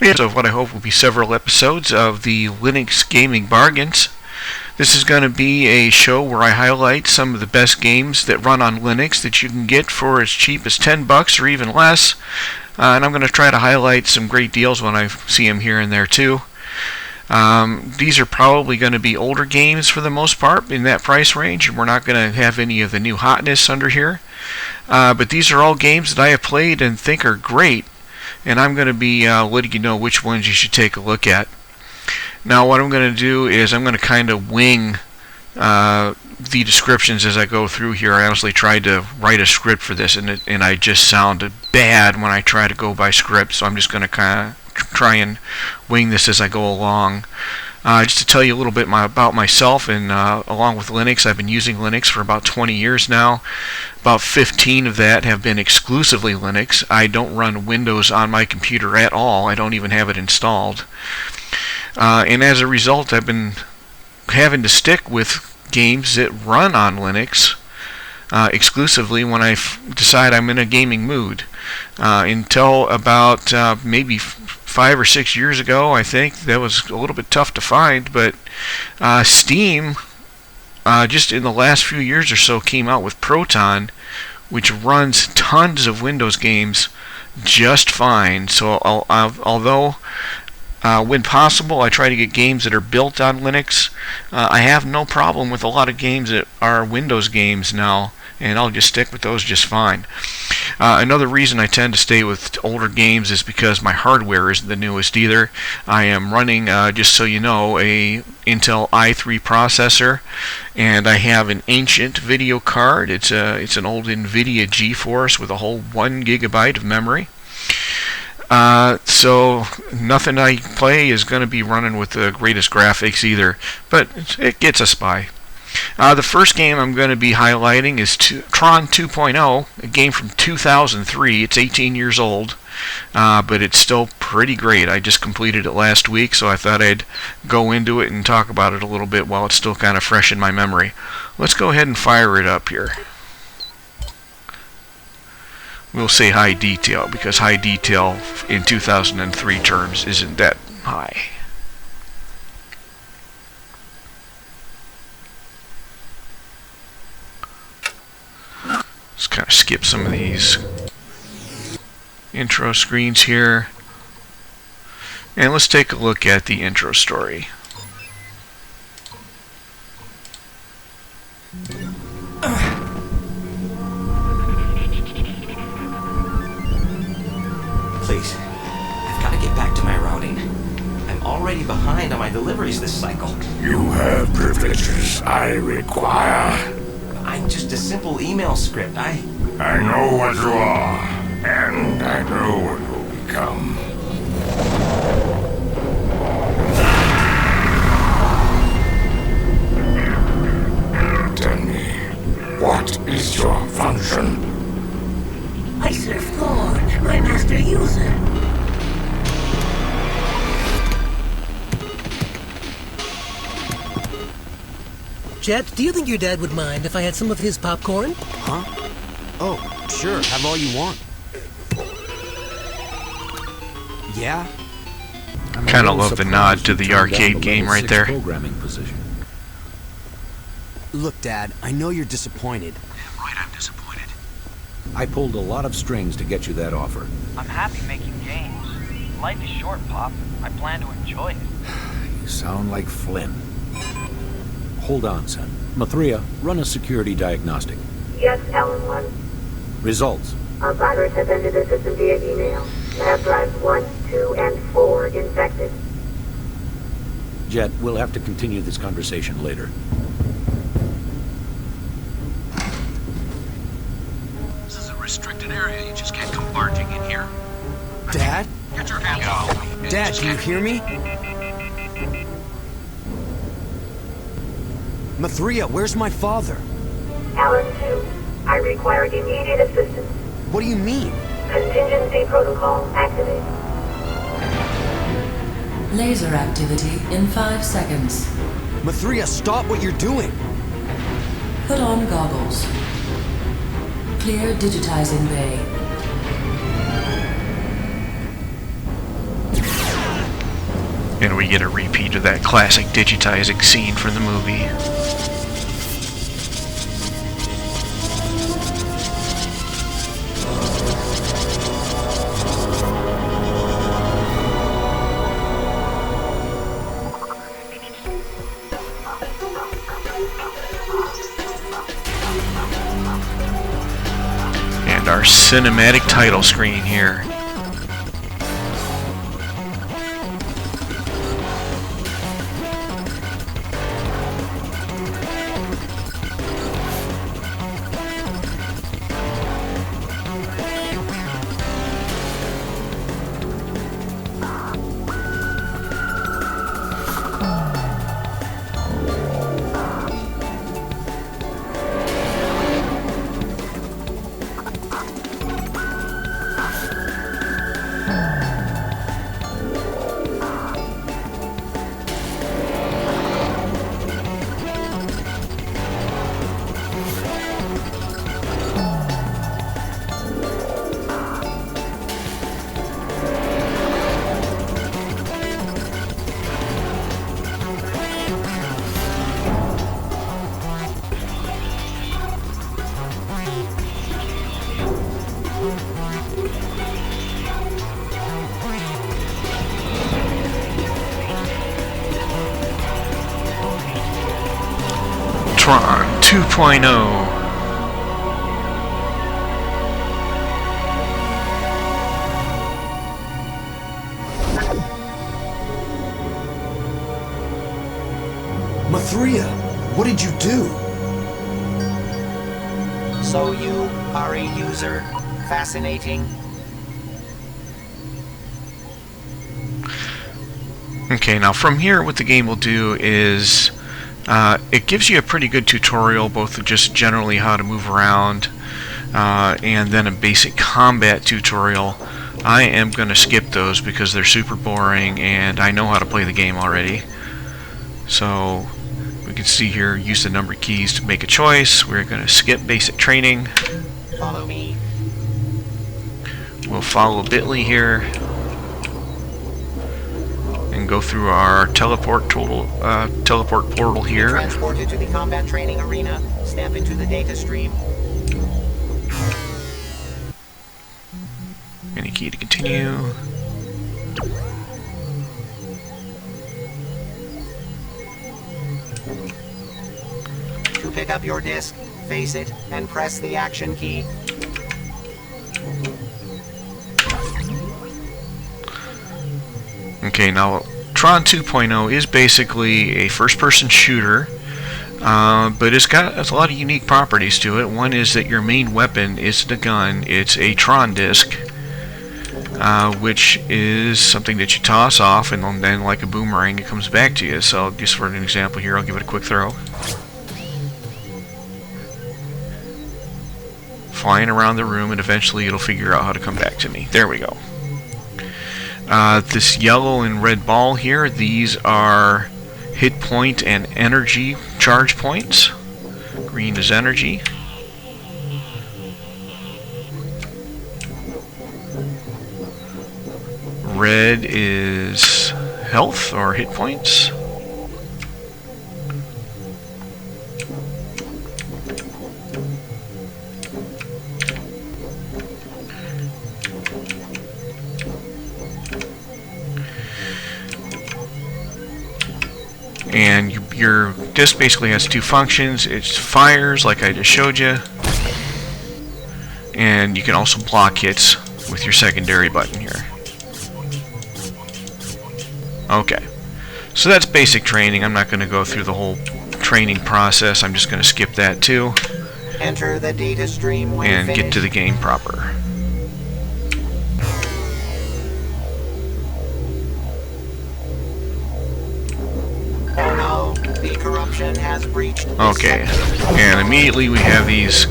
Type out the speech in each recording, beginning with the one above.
Of what I hope will be several episodes of the Linux Gaming Bargains. This is going to be a show where I highlight some of the best games that run on Linux that you can get for as cheap as $10 or even less. And I'm going to try to highlight some great deals when I see them here and there too. These are probably going to be older games for the most part in that price range, and we're not going to have any of the new hotness under here. But these are all games that I have played and think are great, and I'm going to be letting you know which ones you should take a look at. Now what I'm going to do is I'm going to kind of wing the descriptions as I go through here. I honestly tried to write a script for this, and I just sounded bad when I try to go by script, so I'm just going to kind of try and wing this as I go along. Just to tell you a little bit about myself, and along with Linux, I've been using Linux for about 20 years now. About 15 of that have been exclusively Linux. I don't run Windows on my computer at all. I don't even have it installed. And as a result, I've been having to stick with games that run on Linux exclusively when I decide I'm in a gaming mood. Until about maybe 5 or 6 years ago, I think that was a little bit tough to find, but Steam just in the last few years or so came out with Proton, which runs tons of Windows games just fine. So although when possible, I try to get games that are built on Linux. I have no problem with a lot of games that are Windows games now, and I'll just stick with those just fine. Another reason I tend to stay with older games is because my hardware isn't the newest either. I am running, just so you know, a Intel i3 processor, and I have an ancient video card. It's an old NVIDIA GeForce with a whole 1 gigabyte of memory. So nothing I play is going to be running with the greatest graphics either, but it gets us by. The first game I'm going to be highlighting is Tron 2.0, a game from 2003. It's 18 years old, but it's still pretty great. I just completed it last week, so I thought I'd go into it and talk about it a little bit while it's still kind of fresh in my memory. Let's go ahead and fire it up here. We'll say high detail, because high detail in 2003 terms isn't that high. Let's kind of skip some of these intro screens here. And let's take a look at the intro story. Please, I've got to get back to my routing. I'm already behind on my deliveries this cycle. You have privileges I require. I'm just a simple email script. I know what you are, and I know what you'll become. Tell me, what is your function? I serve Thorn, my master user. Jet, do you think your dad would mind if I had some of his popcorn? Huh? Oh, sure, have all you want. Yeah? Kind of love the nod to the arcade game right there. Programming position. Look, Dad, I know you're disappointed. Damn right I'm disappointed. I pulled a lot of strings to get you that offer. I'm happy making games. Life is short, Pop. I plan to enjoy it. You sound like Flynn. Hold on, son. Mathria, run a security diagnostic. Yes, Ellen 1. Results. A virus has entered the system via email. Lab drives 1, 2, and 4 infected. Jet, we'll have to continue this conversation later. This is a restricted area. You just can't come barging in here. Dad? Get your hands off me. Dad, do you hear me? Mathria, where's my father? Alan 2, I require immediate assistance. What do you mean? Contingency protocol activated. Laser activity in 5 seconds. Mathria, stop what you're doing! Put on goggles. Clear digitizing bay. And we get a repeat of that classic digitizing scene from the movie. And our cinematic title screen here. Tron 2.0. Mathria, what did you do? So you are a user. Fascinating. Okay, now from here what the game will do is it gives you a pretty good tutorial, both just generally how to move around and then a basic combat tutorial. I am going to skip those because they're super boring and I know how to play the game already. So we can see here, use the number keys to make a choice. We're going to skip basic training. Follow me. We'll follow Bitly here and go through our teleport portal here. Transported to the combat training arena. Step into the data stream. Any key to continue. To pick up your disc, face it, and press the action key. Okay, now Tron 2.0 is basically a first-person shooter, but it's got a lot of unique properties to it. One is that your main weapon isn't a gun, it's a Tron disc, which is something that you toss off, and then like a boomerang it comes back to you. So just for an example here, I'll give it a quick throw. Flying around the room, and eventually it'll figure out how to come back to me. There we go. This yellow and red ball here, these are hit point and energy charge points. Green is energy. Red is health or hit points. And your disc basically has two functions. It fires, like I just showed you, and you can also block hits with your secondary button here. Okay, so that's basic training. I'm not going to go through the whole training process. I'm just going to skip that too. Enter the data stream when and finished. Get to the game proper. Oh no, the corruption has breached. Okay, and immediately we have these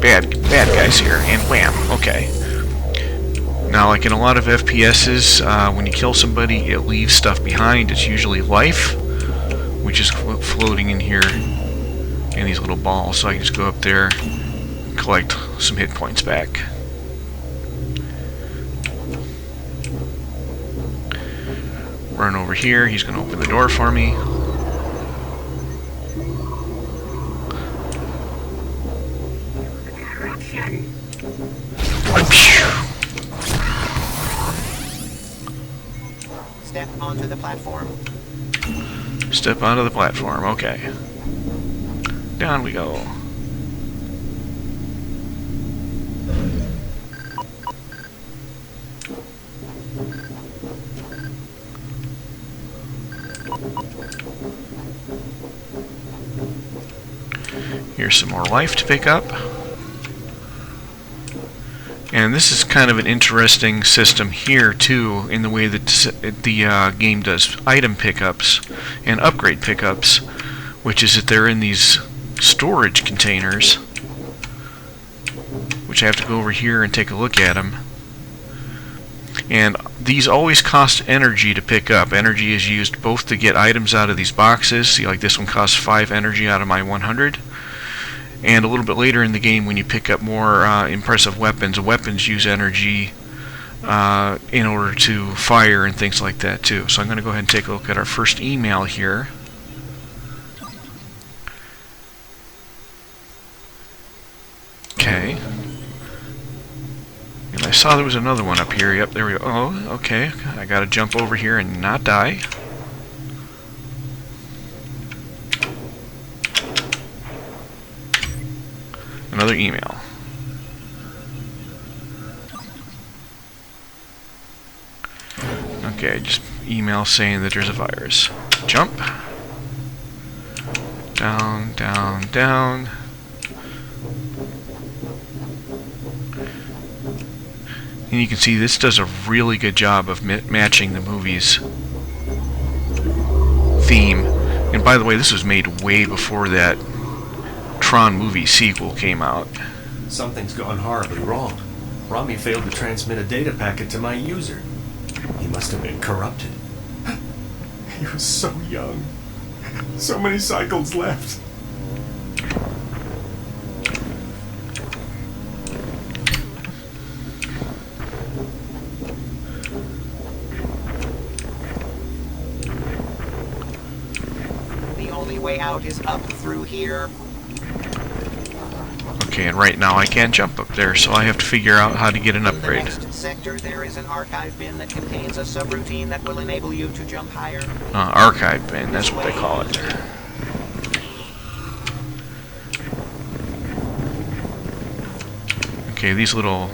bad guys here, and wham. Okay. Now, like in a lot of FPSs, when you kill somebody, it leaves stuff behind. It's usually life, which is floating in here in these little balls. So I can just go up there and collect some hit points back. run over here. He's going to open the door for me. Step onto the platform. Step onto the platform, okay. Down we go. Here's some more life to pick up. And this is kind of an interesting system here too, in the way that the game does item pickups and upgrade pickups, which is that they're in these storage containers, which I have to go over here and take a look at them. And these always cost energy to pick up. Energy is used both to get items out of these boxes. See, like this one costs 5 energy out of my 100. And a little bit later in the game, when you pick up more impressive weapons, weapons use energy in order to fire and things like that too. So I'm going to go ahead and take a look at our first email here. Okay. And I saw there was another one up here. Yep, there we go. Oh, okay. I got to jump over here and not die. Another email. Okay, just email saying that there's a virus. Jump. Down, down, down. And you can see this does a really good job of matching the movie's theme. And by the way, this was made way before that Tron movie sequel came out. Something's gone horribly wrong. Rami failed to transmit a data packet to my user. He must have been corrupted. He was so young. So many cycles left. The only way out is up through here. Okay, and right now I can't jump up there, so I have to figure out how to get an upgrade. In the next sector, there is an archive bin that contains a subroutine that will enable you to jump higher. Archive bin, that's what they call it. Okay, these little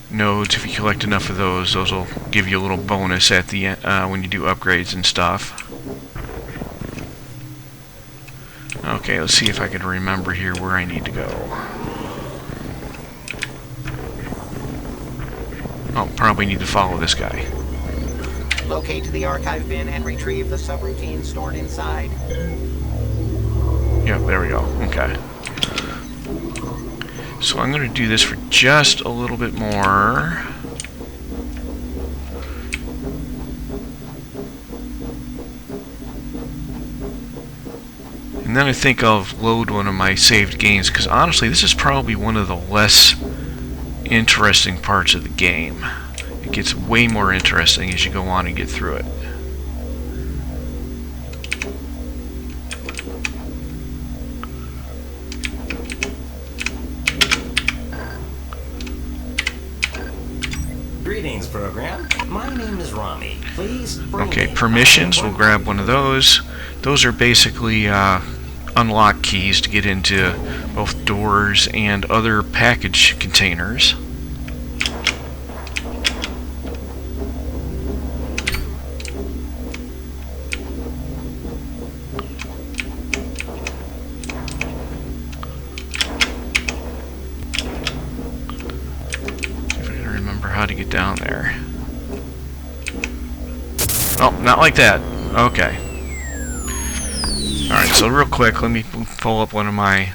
nodes, if you collect enough of those will give you a little bonus at the end when you do upgrades and stuff. Okay, let's see if I can remember here where I need to go. Oh, probably need to follow this guy. Locate the archive bin and retrieve the subroutine stored inside. Yep, there we go. Okay. So I'm going to do this for just a little bit more. And then I think I'll load one of my saved games, because honestly this is probably one of the less interesting parts of the game. It gets way more interesting as you go on and get through it. Greetings, program. My name is Rami. Please bring Okay, me permissions, we'll grab one of those. Those are basically unlock keys to get into both doors and other package containers. If I can remember how to get down there. Oh, not like that. Okay. Alright, so real quick, let me pull up one of my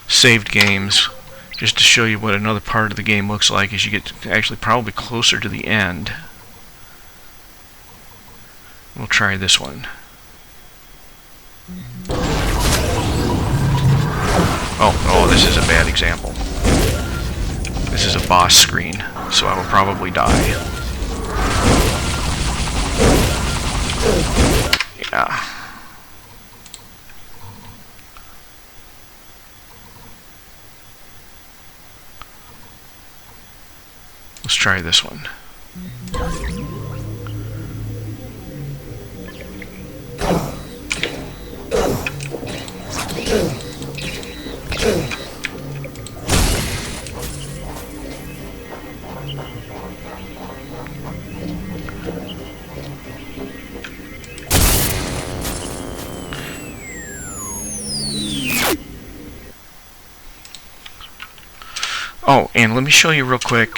saved games just to show you what another part of the game looks like as you get actually probably closer to the end. We'll try this one. Oh, this is a bad example. This is a boss screen, so I will probably die. Yeah. Let's try this one. Oh, and let me show you real quick.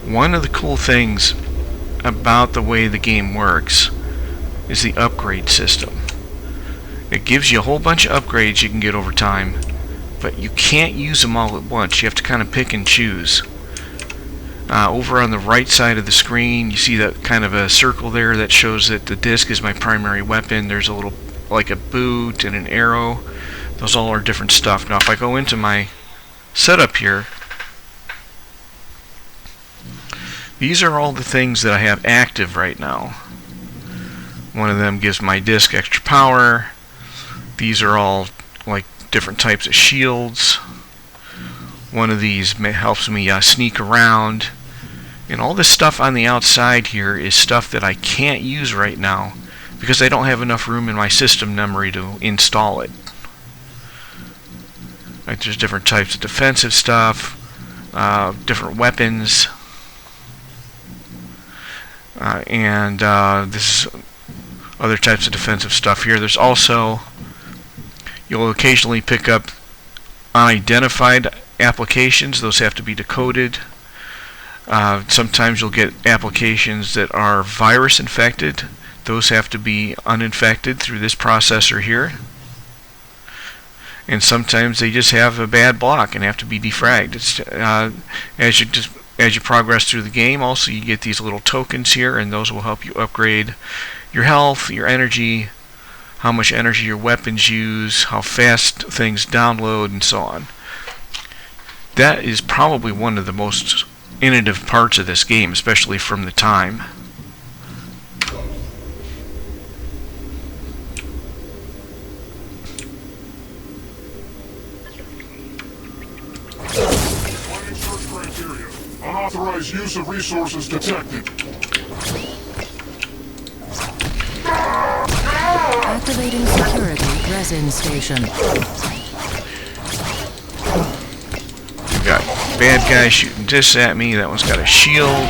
One of the cool things about the way the game works is the upgrade system. It gives you a whole bunch of upgrades you can get over time, but you can't use them all at once. You have to kind of pick and choose. Over on the right side of the screen, you see that kind of a circle there that shows that the disc is my primary weapon. There's a little, like a boot and an arrow. Those all are different stuff. Now if I go into my setup here, these are all the things that I have active right now. One of them gives my disc extra power. These are all like different types of shields. One of these helps me sneak around. And all this stuff on the outside here is stuff that I can't use right now because I don't have enough room in my system memory to install it. Like there's different types of defensive stuff, different weapons, and this is other types of defensive stuff here. There's also, you'll occasionally pick up unidentified applications. Those have to be decoded. Sometimes you'll get applications that are virus infected. Those have to be uninfected through this processor here. And sometimes they just have a bad block and have to be defragged. As you progress through the game, also you get these little tokens here, and those will help you upgrade your health, your energy, how much energy your weapons use, how fast things download, and so on. That is probably one of the most innovative parts of this game, especially from the time. Search criteria. Unauthorized use of resources detected. Activating security resin station. Got bad guy shooting this at me. That one's got a shield.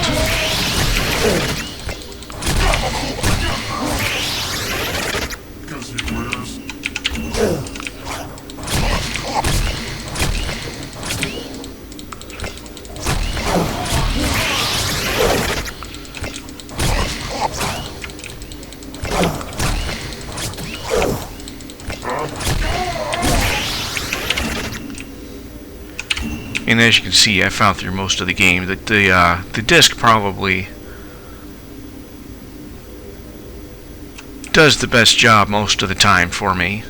And as you can see, I found through most of the game that the disc probably does the best job most of the time for me.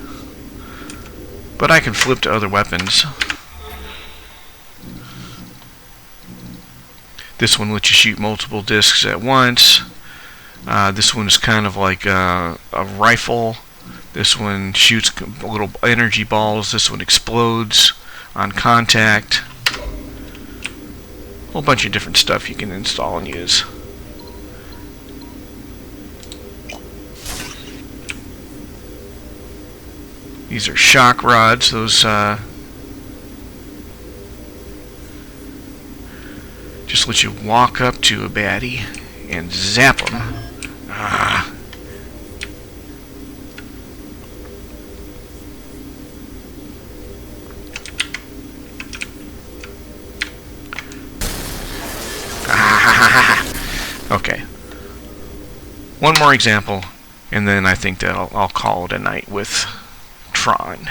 But I can flip to other weapons. This one lets you shoot multiple discs at once. This one is kind of like a rifle. This one shoots little energy balls. This one explodes on contact. A whole bunch of different stuff you can install and use. These are shock rods. Those just let you walk up to a baddie and zap them. Okay. One more example, and then I think that I'll call it a night with Tron.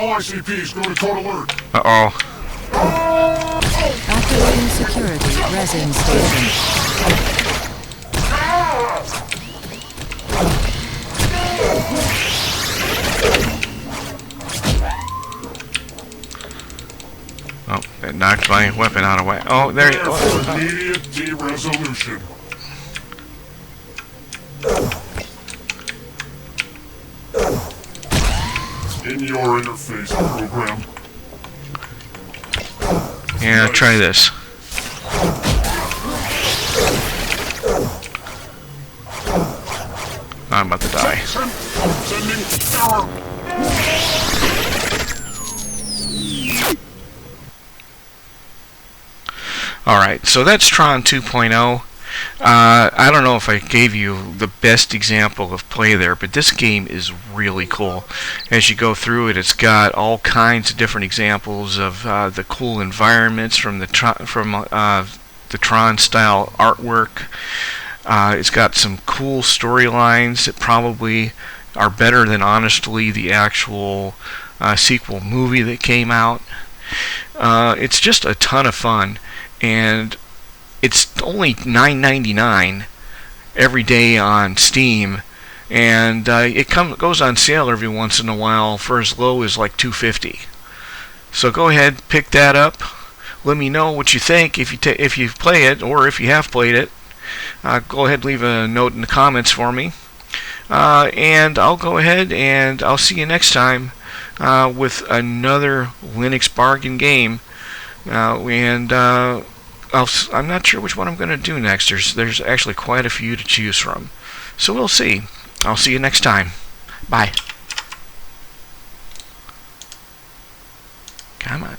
All ICPs, go to code alert. Uh-oh. Activating security resin station. Oh, that knocked my weapon out of whack. Oh, there you go. For immediate de-resolution. In your interface program. Yeah, try this. I'm about to die. Sending error. Alright, so that's Tron 2.0. I don't know if I gave you the best example of play there, but this game is really cool. As you go through it, it's got all kinds of different examples of the cool environments from the Tron style artwork. It's got some cool storylines that probably are better than, honestly, the actual sequel movie that came out. It's just a ton of fun, and it's only $9.99 every day on Steam, and it goes on sale every once in a while for as low as like $2.50. So go ahead, pick that up. Let me know what you think if you play it, or if you have played it. Go ahead, leave a note in the comments for me, and I'll go ahead and I'll see you next time with another Linux bargain game. I'm not sure which one I'm going to do next. There's actually quite a few to choose from. So we'll see. I'll see you next time. Bye. Come on.